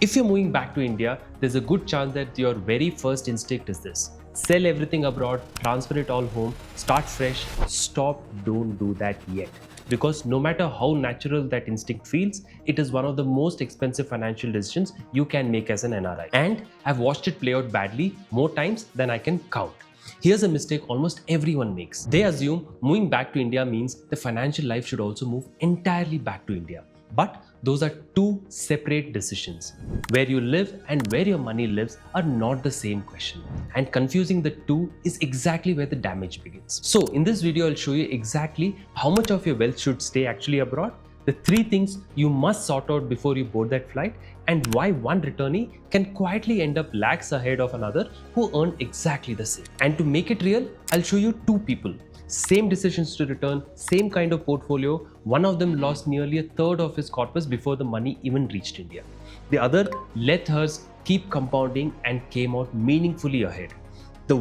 If you're moving back to India, there's a good chance that your very first instinct is this. Sell everything abroad, transfer it all home, start fresh. Stop, don't do that yet. Because no matter how natural that instinct feels, it is one of the most expensive financial decisions you can make as an NRI. And I've watched it play out badly more times than I can count. Here's a mistake almost everyone makes. They assume moving back to India means the financial life should also move entirely back to India. But those are two separate decisions. Where you live and where your money lives are not the same question. And confusing the two is exactly where the damage begins. So in this video, I'll show you exactly how much of your wealth should stay actually abroad, the 3 things you must sort out before you board that flight, and why one returnee can quietly end up lakhs ahead of another who earned exactly the same. And to make it real, I'll show you 2 people. Same decisions to return, same kind of portfolio. One of them lost nearly a third of his corpus before the money even reached India. The other let hers keep compounding and came out meaningfully ahead. The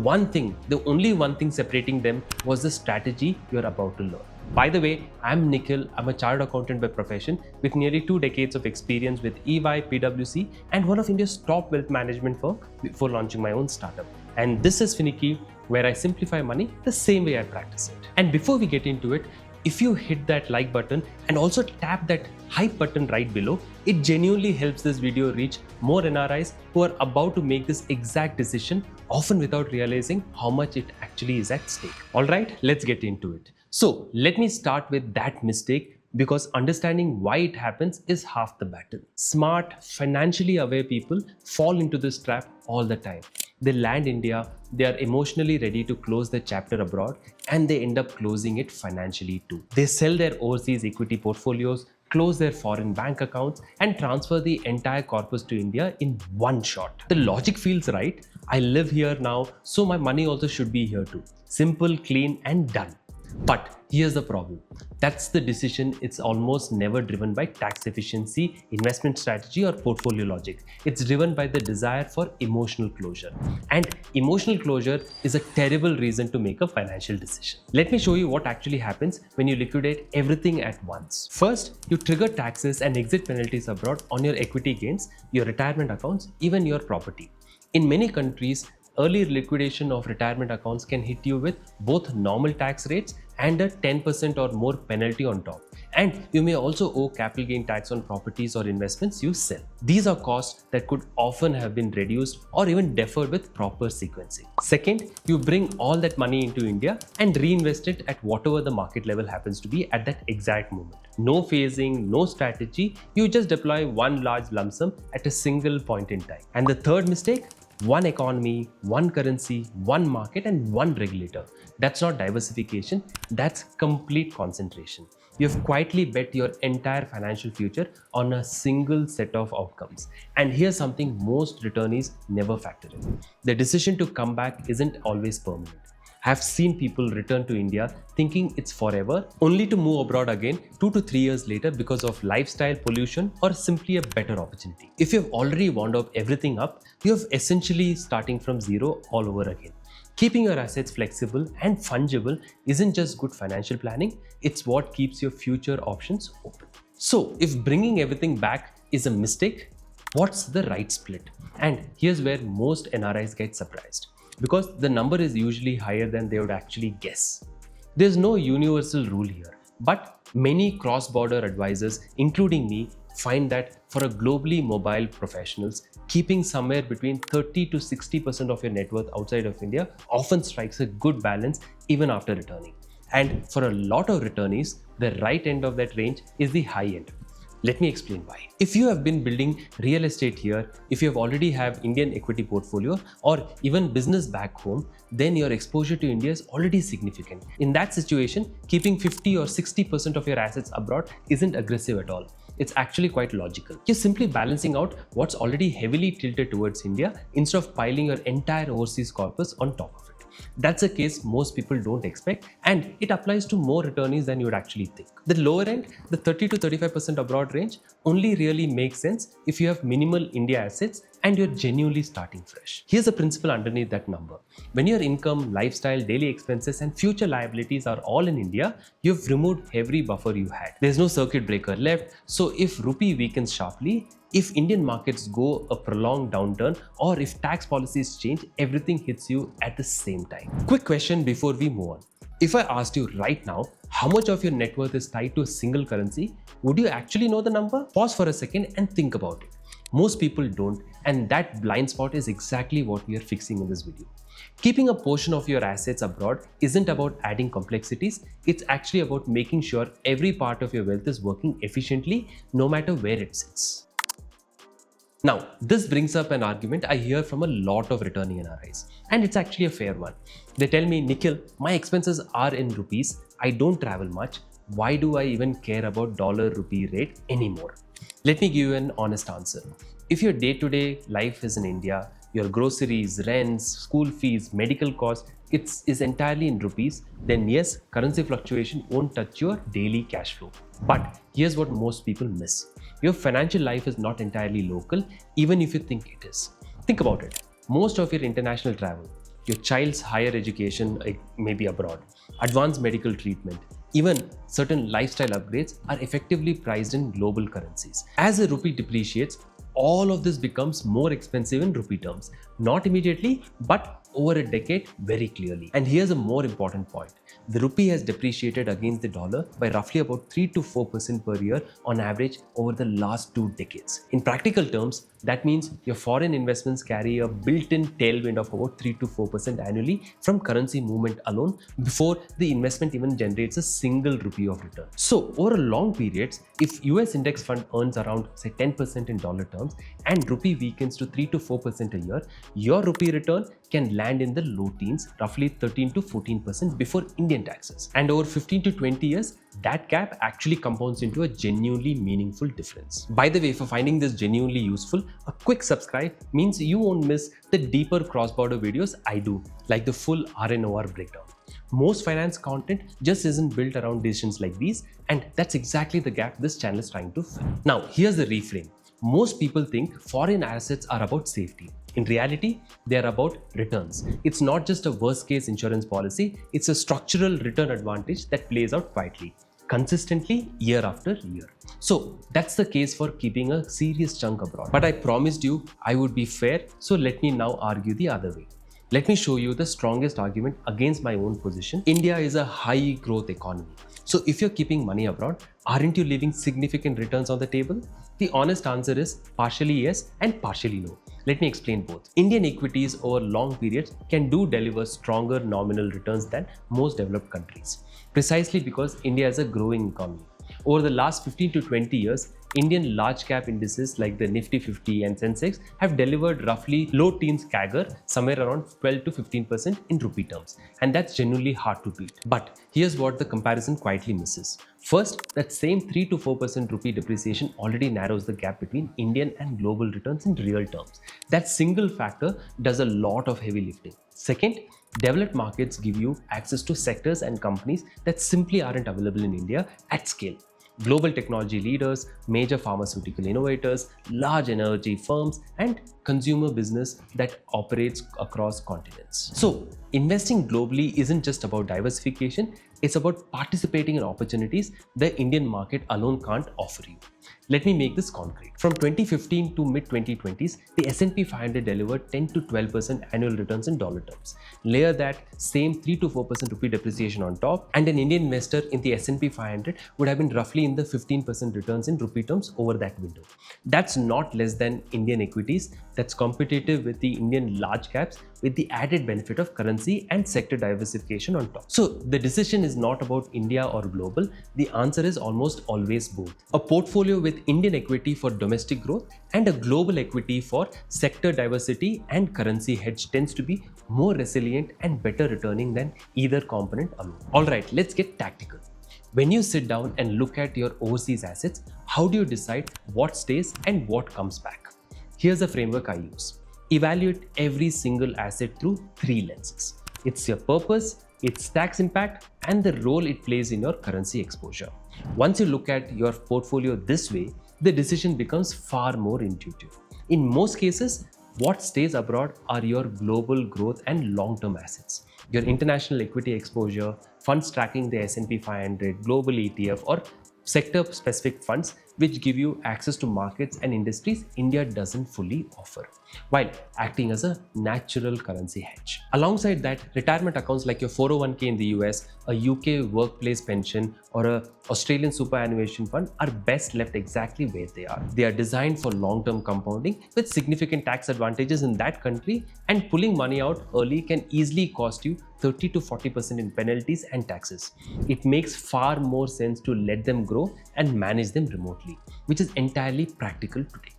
only one thing separating them was the strategy you're about to learn. By the way, I'm Nikhil. I'm a chartered accountant by profession with nearly 2 decades of experience with EY, PwC, and one of India's top wealth management firm before launching my own startup. And this is Finicky, where I simplify money the same way I practice it. And before we get into it, if you hit that like button and also tap that hype button right below, it genuinely helps this video reach more NRIs who are about to make this exact decision, often without realizing how much it actually is at stake. Alright, let's get into it. So let me start with that mistake, because understanding why it happens is half the battle. Smart, financially aware people fall into this trap all the time. They land India, they are emotionally ready to close their chapter abroad, and they end up closing it financially too. They sell their overseas equity portfolios, close their foreign bank accounts, and transfer the entire corpus to India in one shot. The logic feels right. I live here now, so my money also should be here too. Simple, clean, and done. But here's the problem. That's the decision. It's almost never driven by tax efficiency, investment strategy, or portfolio logic. It's driven by the desire for emotional closure. And emotional closure is a terrible reason to make a financial decision. Let me show you what actually happens when you liquidate everything at once. First, you trigger taxes and exit penalties abroad on your equity gains, your retirement accounts, even your property. In many countries, early liquidation of retirement accounts can hit you with both normal tax rates and a 10% or more penalty on top. And you may also owe capital gain tax on properties or investments you sell. These are costs that could often have been reduced or even deferred with proper sequencing. Second, you bring all that money into India and reinvest it at whatever the market level happens to be at that exact moment. No phasing, no strategy, you just deploy one large lump sum at a single point in time. And the third mistake, one economy, one currency, one market, and one regulator. That's not diversification, that's complete concentration. You've quietly bet your entire financial future on a single set of outcomes. And here's something most returnees never factor in. The decision to come back isn't always permanent. I've seen people return to India thinking it's forever, only to move abroad again 2 to 3 years later because of lifestyle, pollution, or simply a better opportunity. If you've already wound up everything up, you're essentially starting from zero all over again. Keeping your assets flexible and fungible isn't just good financial planning, it's what keeps your future options open. So if bringing everything back is a mistake, what's the right split? And here's where most NRIs get surprised, because the number is usually higher than they would actually guess. There's no universal rule here, but many cross-border advisors, including me, find that for a globally mobile professionals, keeping somewhere between 30 to 60% of your net worth outside of India often strikes a good balance even after returning. And for a lot of returnees, the right end of that range is the high end. Let me explain why. If you have been building real estate here, if you have already have Indian equity portfolio or even business back home, then your exposure to India is already significant. In that situation, keeping 50 or 60% of your assets abroad isn't aggressive at all. It's actually quite logical. You're simply balancing out what's already heavily tilted towards India instead of piling your entire overseas corpus on top of it. That's a case most people don't expect, and it applies to more returnees than you would actually think. The lower end, the 30 to 35% abroad range, only really makes sense if you have minimal India assets and you're genuinely starting fresh. Here's the principle underneath that number. When your income, lifestyle, daily expenses, and future liabilities are all in India, you've removed every buffer you had. There's no circuit breaker left, so if rupee weakens sharply, if Indian markets go a prolonged downturn, or if tax policies change, everything hits you at the same time. Quick question before we move on. If I asked you right now, how much of your net worth is tied to a single currency, would you actually know the number? Pause for a second and think about it. Most people don't, and that blind spot is exactly what we are fixing in this video. Keeping a portion of your assets abroad isn't about adding complexities, it's actually about making sure every part of your wealth is working efficiently, no matter where it sits. Now, this brings up an argument I hear from a lot of returning NRIs, and it's actually a fair one. They tell me, Nikhil, my expenses are in rupees, I don't travel much, why do I even care about dollar-rupee rate anymore? Let me give you an honest answer. If your day-to-day life is in India, your groceries, rents, school fees, medical costs, is entirely in rupees, then yes, currency fluctuation won't touch your daily cash flow. But here's what most people miss. Your financial life is not entirely local, even if you think it is. Think about it. Most of your international travel, your child's higher education, maybe abroad, advanced medical treatment, even certain lifestyle upgrades are effectively priced in global currencies. As the rupee depreciates, all of this becomes more expensive in rupee terms. Not immediately, but over a decade very clearly. And here's a more important point. The rupee has depreciated against the dollar by roughly about 3 to 4% per year on average over the last 2 decades. In practical terms, that means your foreign investments carry a built-in tailwind of about 3 to 4% annually from currency movement alone before the investment even generates a single rupee of return. So over long periods, if US index fund earns around say 10% in dollar terms and rupee weakens to 3 to 4% a year, your rupee return can land in the low teens, roughly 13 to 14% before Indian taxes. And over 15 to 20 years, that gap actually compounds into a genuinely meaningful difference. By the way, for finding this genuinely useful, a quick subscribe means you won't miss the deeper cross-border videos I do, like the full RNOR breakdown. Most finance content just isn't built around decisions like these, and that's exactly the gap this channel is trying to fill. Now, here's the reframe. Most people think foreign assets are about safety. In reality, they are about returns. It's not just a worst-case insurance policy, it's a structural return advantage that plays out quietly, consistently year after year. So that's the case for keeping a serious chunk abroad. But I promised you I would be fair, so let me now argue the other way. Let me show you the strongest argument against my own position. India is a high growth economy. So if you're keeping money abroad, aren't you leaving significant returns on the table? The honest answer is partially yes and partially no. Let me explain both. Indian equities over long periods can deliver stronger nominal returns than most developed countries, precisely because India is a growing economy. Over the last 15 to 20 years, Indian large cap indices like the Nifty 50 and Sensex have delivered roughly low teens CAGR, somewhere around 12 to 15% in rupee terms. And that's genuinely hard to beat. But here's what the comparison quietly misses. First, that same 3 to 4% rupee depreciation already narrows the gap between Indian and global returns in real terms. That single factor does a lot of heavy lifting. Second, developed markets give you access to sectors and companies that simply aren't available in India at scale. Global technology leaders, major pharmaceutical innovators, large energy firms, and consumer business that operates across continents. So, investing globally isn't just about diversification, it's about participating in opportunities the Indian market alone can't offer you. Let me make this concrete. From 2015 to mid-2020s, the S&P 500 delivered 10 to 12% annual returns in dollar terms. Layer that same 3 to 4% rupee depreciation on top, and an Indian investor in the S&P 500 would have been roughly in the 15% returns in rupee terms over that window. That's not less than Indian equities, that's competitive with the Indian large caps with the added benefit of currency and sector diversification on top. So the decision is not about India or global, the answer is almost always both. A portfolio with Indian equity for domestic growth and a global equity for sector diversity and currency hedge tends to be more resilient and better returning than either component alone. Alright, let's get tactical. When you sit down and look at your overseas assets, how do you decide what stays and what comes back? Here's the framework I use. Evaluate every single asset through 3 lenses. It's your purpose, its tax impact, and the role it plays in your currency exposure. Once you look at your portfolio this way, the decision becomes far more intuitive. In most cases, what stays abroad are your global growth and long-term assets. Your international equity exposure, funds tracking the S&P 500, global ETF, or sector-specific funds which give you access to markets and industries India doesn't fully offer, while acting as a natural currency hedge. Alongside that, retirement accounts like your 401k in the US, a UK workplace pension, or a Australian superannuation fund are best left exactly where they are. They are designed for long-term compounding with significant tax advantages in that country, and pulling money out early can easily cost you 30 to 40% in penalties and taxes. It makes far more sense to let them grow and manage them remotely, which is entirely practical today.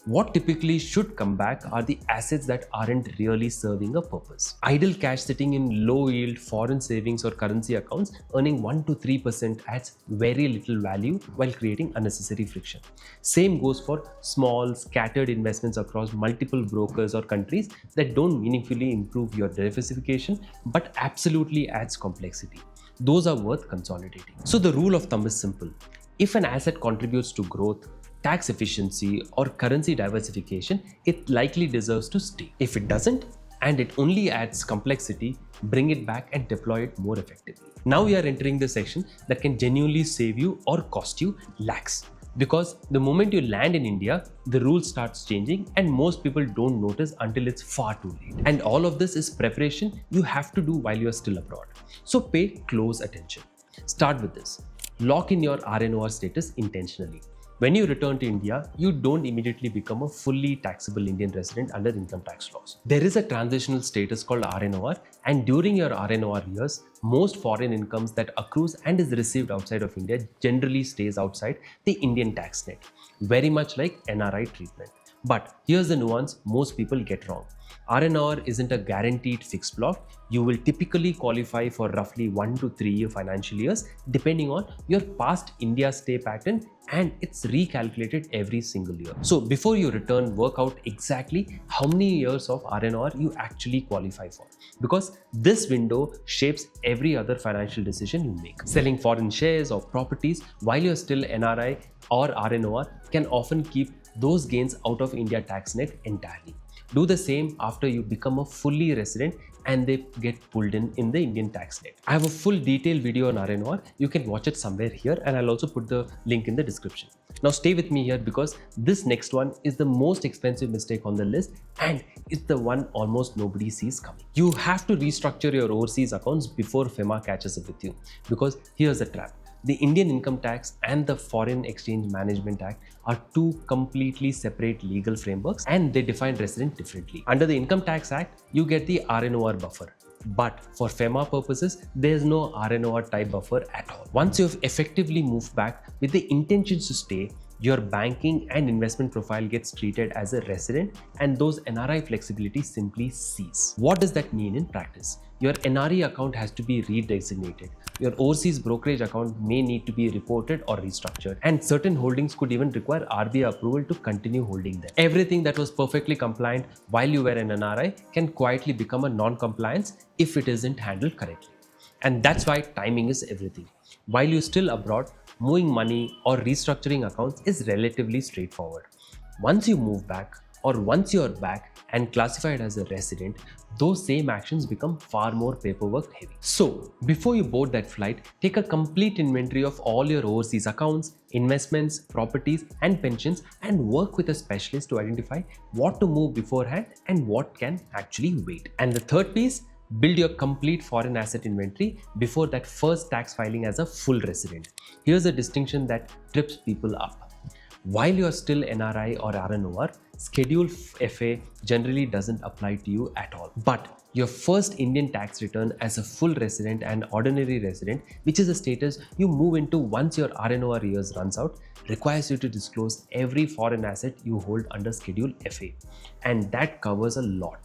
What typically should come back are the assets that aren't really serving a purpose. Idle cash sitting in low yield foreign savings or currency accounts earning 1 to 3% adds very little value while creating unnecessary friction. Same goes for small, scattered investments across multiple brokers or countries that don't meaningfully improve your diversification but absolutely adds complexity. Those are worth consolidating. So the rule of thumb is simple. If an asset contributes to growth, tax efficiency, or currency diversification, it likely deserves to stay. If it doesn't, and it only adds complexity, bring it back and deploy it more effectively. Now we are entering the section that can genuinely save you or cost you lakhs. Because the moment you land in India, the rules starts changing and most people don't notice until it's far too late. And all of this is preparation you have to do while you're still abroad. So pay close attention. Start with this. Lock in your RNOR status intentionally. When you return to India, you don't immediately become a fully taxable Indian resident under income tax laws. There is a transitional status called RNOR, and during your RNOR years, most foreign incomes that accrues and is received outside of India generally stays outside the Indian tax net, very much like NRI treatment. But here's the nuance most people get wrong. RNOR isn't a guaranteed fixed block. You will typically qualify for roughly 1 to 3 year financial years depending on your past India stay pattern, and it's recalculated every single year. So before you return, work out exactly how many years of RNOR you actually qualify for, because this window shapes every other financial decision you make. Selling foreign shares or properties while you're still NRI or RNOR can often keep those gains out of India tax net entirely. Do the same after you become a fully resident and they get pulled in the Indian tax net. I have a full detailed video on RNOR. You can watch it somewhere here, and I'll also put the link in the description. Now stay with me here because this next one is the most expensive mistake on the list, and it's the one almost nobody sees coming. You have to restructure your overseas accounts before FEMA catches up with you, because here's the trap. The Indian Income Tax and the Foreign Exchange Management Act are two completely separate legal frameworks, and they define resident differently. Under the Income Tax Act, you get the RNOR buffer. But for FEMA purposes, there's no RNOR type buffer at all. Once you've effectively moved back with the intentions to stay, your banking and investment profile gets treated as a resident, and those NRI flexibilities simply cease. What does that mean in practice? Your NRE account has to be redesignated. Your overseas brokerage account may need to be reported or restructured, and certain holdings could even require RBI approval to continue holding them. Everything that was perfectly compliant while you were an NRI can quietly become a non-compliance if it isn't handled correctly. And that's why timing is everything. While you're still abroad, moving money or restructuring accounts is relatively straightforward. Once you move back, or once you're back and classified as a resident, those same actions become far more paperwork heavy. So before you board that flight, take a complete inventory of all your overseas accounts, investments, properties, and pensions, and work with a specialist to identify what to move beforehand and what can actually wait. And the third piece, build your complete foreign asset inventory before that first tax filing as a full resident. Here's a distinction that trips people up. While you're still NRI or RNOR, Schedule FA generally doesn't apply to you at all. But your first Indian tax return as a full resident and ordinary resident, which is a status you move into once your RNOR years runs out, requires you to disclose every foreign asset you hold under Schedule FA. And that covers a lot.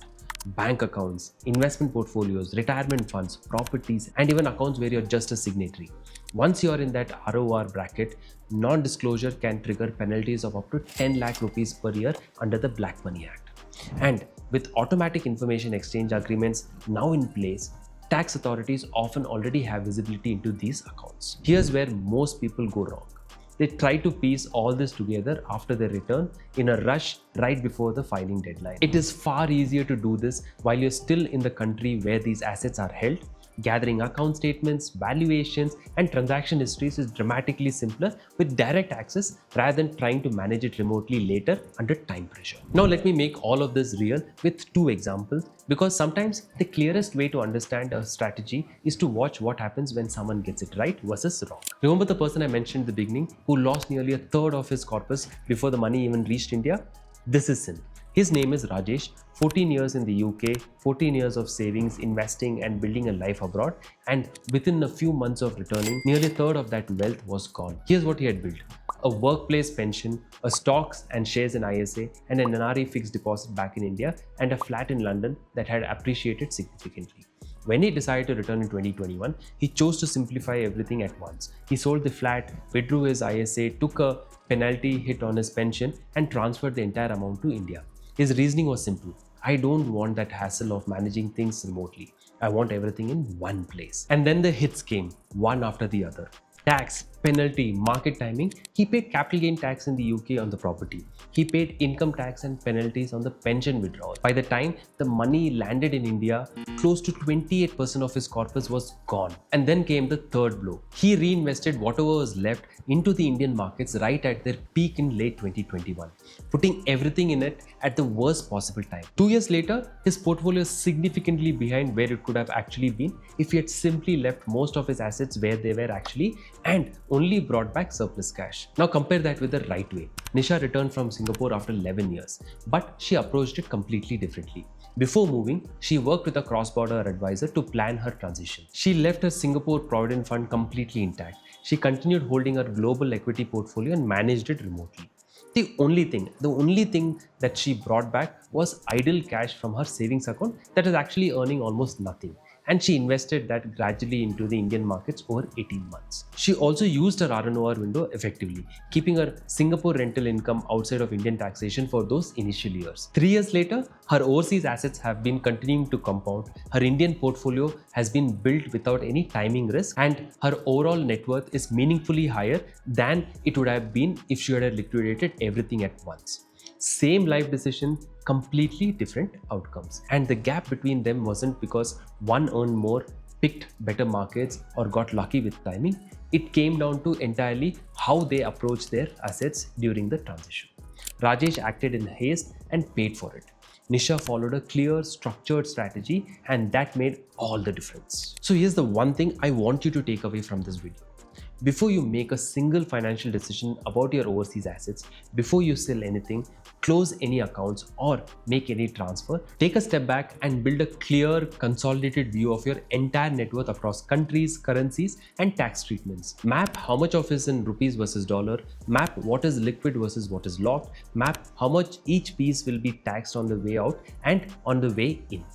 Bank accounts, investment portfolios, retirement funds, properties, and even accounts where you're just a signatory. Once you're in that ROR bracket, non-disclosure can trigger penalties of up to 10 lakh rupees per year under the Black Money Act. And with automatic information exchange agreements now in place, tax authorities often already have visibility into these accounts. Here's where most people go wrong. they try to piece all this together after they return in a rush right before the filing deadline. It is far easier to do this while you're still in the country where these assets are held. Gathering account statements, valuations, and transaction histories is dramatically simpler with direct access rather than trying to manage it remotely later under time pressure. Now let me make all of this real with two examples, because sometimes the clearest way to understand a strategy is to watch what happens when someone gets it right versus wrong. Remember the person I mentioned in the beginning who lost nearly a third of his corpus before the money even reached India? This is Sin. His name is Rajesh, 14 years in the UK, 14 years of savings, investing and building a life abroad, and within a few months of returning, nearly a third of that wealth was gone. Here's what he had built: a workplace pension, a stocks and shares in ISA, and an NRI fixed deposit back in India, and a flat in London that had appreciated significantly. When he decided to return in 2021, he chose to simplify everything at once. He sold the flat, withdrew his ISA, took a penalty hit on his pension, and transferred the entire amount to India. His reasoning was simple: I don't want that hassle of managing things remotely. I want everything in one place. And then the hits came, one after the other. Tax, penalty, market timing. He paid capital gain tax in the UK on the property. He paid income tax and penalties on the pension withdrawal. By the time the money landed in India, close to 28% of his corpus was gone. And then came the third blow. He reinvested whatever was left into the Indian markets right at their peak in late 2021, putting everything in it at the worst possible time. 2 years later, his portfolio is significantly behind where it could have actually been if he had simply left most of his assets where they were actually and only brought back surplus cash. Now compare that with the right way. Nisha returned from Singapore after 11 years, but she approached it completely differently. Before moving, she worked with a cross-border advisor to plan her transition. She left her Singapore Provident Fund completely intact. She continued holding her global equity portfolio and managed it remotely. The only thing that she brought back was idle cash from her savings account that was actually earning almost nothing. And she invested that gradually into the Indian markets over 18 months. She also used her RNOR window effectively, keeping her Singapore rental income outside of Indian taxation for those initial years. 3 years later, her overseas assets have been continuing to compound, her Indian portfolio has been built without any timing risk, and her overall net worth is meaningfully higher than it would have been if she had liquidated everything at once. Same life decision, completely different outcomes. And the gap between them wasn't because one earned more, picked better markets, or got lucky with timing. It came down to entirely how they approached their assets during the transition. Rajesh acted in haste and paid for it. Nisha followed a clear, structured strategy, and that made all the difference. So here's the one thing I want you to take away from this video. Before you make a single financial decision about your overseas assets, before you sell anything, close any accounts, or make any transfer, take a step back and build a clear, consolidated view of your entire net worth across countries, currencies, and tax treatments. Map how much of it is in rupees versus dollar, map what is liquid versus what is locked, map how much each piece will be taxed on the way out and on the way in.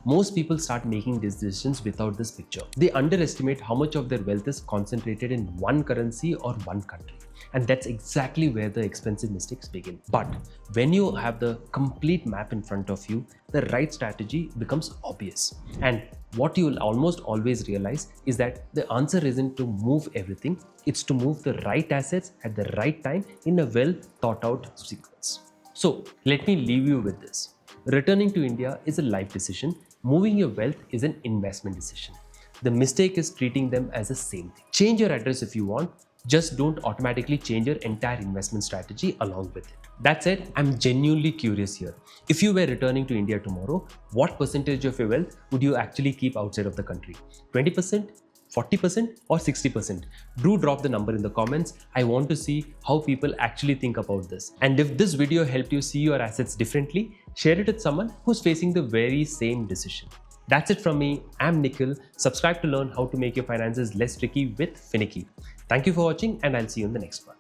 Most people start making these decisions without this picture. They underestimate how much of their wealth is concentrated in one currency or one country. And that's exactly where the expensive mistakes begin. But when you have the complete map in front of you, the right strategy becomes obvious. And what you will almost always realize is that the answer isn't to move everything, it's to move the right assets at the right time in a well thought out sequence. So let me leave you with this. Returning to India is a life decision. Moving your wealth is an investment decision. The mistake is treating them as the same thing. Change your address if you want, just don't automatically change your entire investment strategy along with it. That said, I'm genuinely curious here. If you were returning to India tomorrow, what percentage of your wealth would you actually keep outside of the country? 20%? 40% or 60%? Do drop the number in the comments. I want to see how people actually think about this. And if this video helped you see your assets differently, share it with someone who's facing the very same decision. That's it from me. I'm Nikhil. Subscribe to learn how to make your finances less tricky with Finicky. Thank you for watching, and I'll see you in the next one.